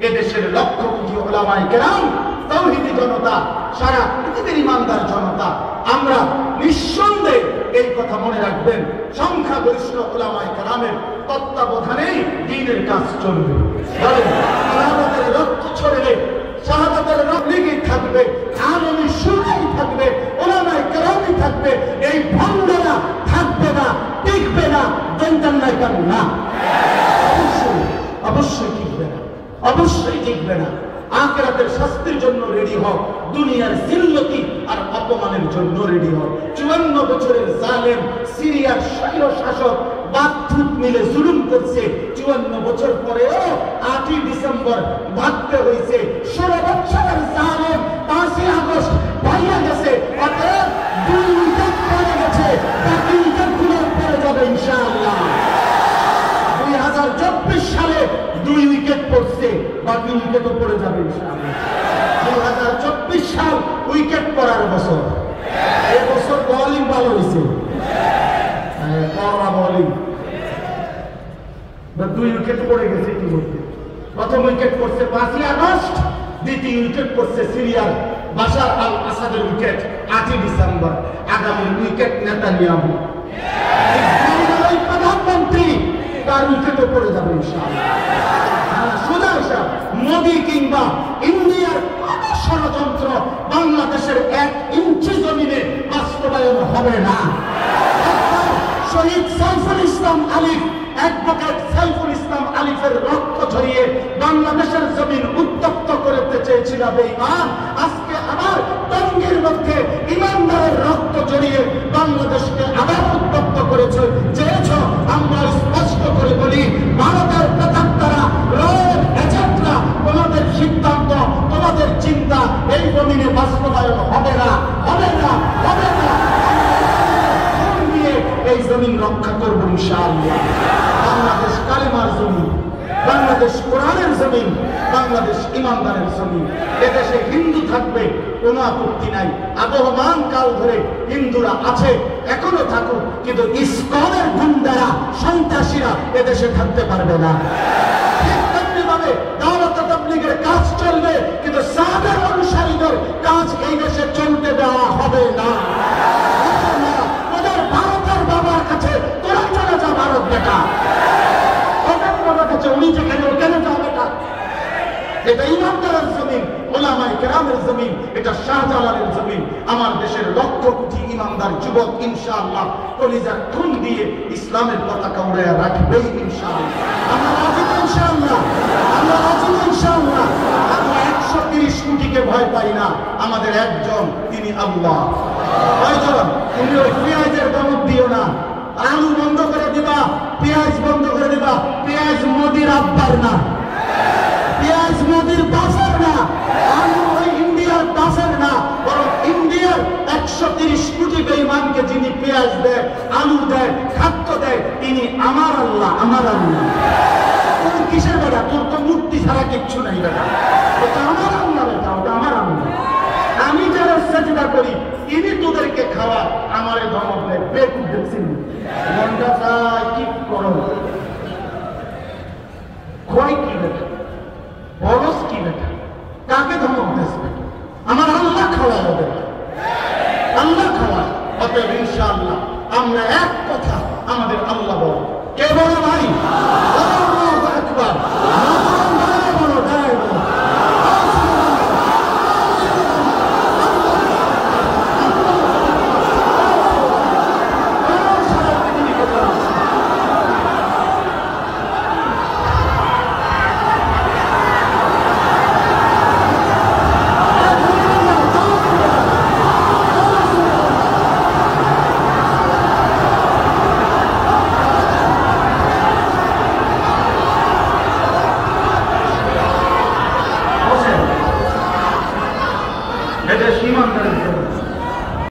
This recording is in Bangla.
এদেশের লক্ষ কোটি উলামায়ে কেরাম, তাওহীদি জনতা, সারা পৃথিবীর ইমানদার জনতা, আমরা নিঃসন্দেহে এই কথা মনে রাখবেন, সংখ্যাগরিষ্ঠ উলামায়ে কেরামের তত্ত্বাবধানেই দ্বীনের কাজ চলবে। শাহাদাতের রক্ত ছড়বে, শাহাদাতের রক্তই থাকবে, আলমী সুরাই থাকবে, উলামায়ে কেরামই থাকবে, এই ভণ্ডরা থাকবে না, টিকবে না, জানতেন না কেন না? অবশ্যই টিকবে না, অবশ্যই টিকবে না। আখিরাতের শাস্তির জন্য রেডি হও, দুনিয়ার জিল্লতি আর অপমানের জন্য রেডি হও। 54 বছরের জালেম সিরিয়ার স্বৈর শাসক বাদদূত মিলে জুলুম করছে, 54 বছর পরেও 8ই ডিসেম্বর ভাগতে হয়েছে। 16 বছরের জালেম 5ই আগস্ট ভাইয়া গেছে, অতএব 2 উইকেট পড়ে গেছে, বাকি উইকেটগুলো পড়ে যাবে ইনশাআল্লাহ। 2024 সালে 2 উইকেট পড়ছে, বাকি উইকেটও পড়ে যাবে ইনশাআল্লাহ। 2024 সাল উইকেট পড়ার বছর। এই বছর বোলিং ভালো হয়েছে, বোলিং 2 উইকেট পড়ে গেছে ইতিমধ্যে। প্রথম উইকেট পড়ছে 5ই আগস্ট, দ্বিতীয় উইকেট পড়ছে সিরিয়ার বাশার আল আসাদের উইকেট 8ই ডিসেম্বর। আগামী উইকেট নেতানিয়াহু, ইসরায়েলের প্রধানমন্ত্রী, তার উইকেটও পড়ে যাবে ইনশাআল্লাহ। সোজা হিসাব, মোদি কিংবা ইন্ডিয়ার কোন ষড়যন্ত্র বাংলাদেশের 1 ইঞ্চি জমিনে বাস্তবায়ন হবে না। শহীদ সাইফুল ইসলাম আলিফ, অ্যাডভোকেট সাইফুল ইসলাম আলিফের রক্ত ঝরিয়ে বাংলাদেশের জমিন উত্তপ্ত করতে চেয়েছিল বেঈমান, আজকে আবার টঙ্গীর মধ্যে ইমানদারের রক্ত জড়িয়ে বাংলাদেশকে আবার উত্তপ্ত করেছে চেয়েছ। আমরা স্পষ্ট করে বলি, ভারতের প্রতাপ্তারা, রয়ের এজেন্টরা, তোমাদের সিদ্ধান্ত, তোমাদের চিন্তা এই জমিনে বাস্তবায়ন হবে না, হবে না, হবে না। এই জমিন রক্ষা করব ইনশাআল্লাহ। বাংলাদেশ কালেমার জমিন, বাংলাদেশ কোরআনের জমিন, বাংলাদেশ ইমানদারের জমিন। এদেশে হিন্দু থাকবে, কোনো আপত্তি নাই। আবহমান কাল ধরে হিন্দুরা আছে, এখনো থাকুক, কিন্তু ইসকনের গুন্ডারা, সন্ত্রাসীরা এদেশে থাকতে পারবে না। ঠিক তেমনিভাবে দাওয়াত তাবলীগের কাজ চলবে, কিন্তু সাদের অনুসারীদের কাজ এই দেশে চলতে দেওয়া হবে না। বাবার কাছে তোরা চলে যা, ভারত বেটা, ওদের বাবার কাছে উনি যেখানে ওখানে যা বেটা। এটা ইমানদারের জমিন, উলামায়ে কেরামের জমিন, এটা শাহজালালের জমিন। আমার দেশের লক্ষ কোটি ইমানদার যুবক ইনশাআল্লাহ কলিজার খুন দিয়ে ইসলামের পতাকা উড়ে রাখবেই ইনশাআল্লাহ। আমরা রাজি ইনশাআল্লাহ, আমরা রাজি ইনশাআল্লাহ। আমরা 130 কোটিকে ভয় পাই না, আমাদের একজন, তিনি আল্লাহ। কয়জন? তুমি ওই পেঁয়াজের দমক দিও না, আলু বন্ধ করে দিবা, পেঁয়াজ বন্ধ করে দিবা। পেঁয়াজ মোদির আব্বার না, পেঁয়াজ মোদির বাসের না, আলু ওই ইন্ডিয়ার বাসের না, বরং ইন্ডিয়ার 130 কোটি বেঈমানকে যিনি পেঁয়াজ দেয়, আলু দেয়, খাদ্য দেয়, তিনি আমার আল্লাহ, আমার আল্লাহ। তোর কিসের বেটা? তোর তো মূর্তি ছাড়া কিচ্ছু নাই বেটা, ওটা আমার আল্লাহ বেটা, ওটা আমার আল্লাহ। আমি যারা সাজদা করি, ইনি তোদেরকে খাওয়া, আমারে ধমক দেয়, বেকুব দেখছেন মনটা চায় কি করো, খোয়াই কি বেটা, বরস কি বেটা।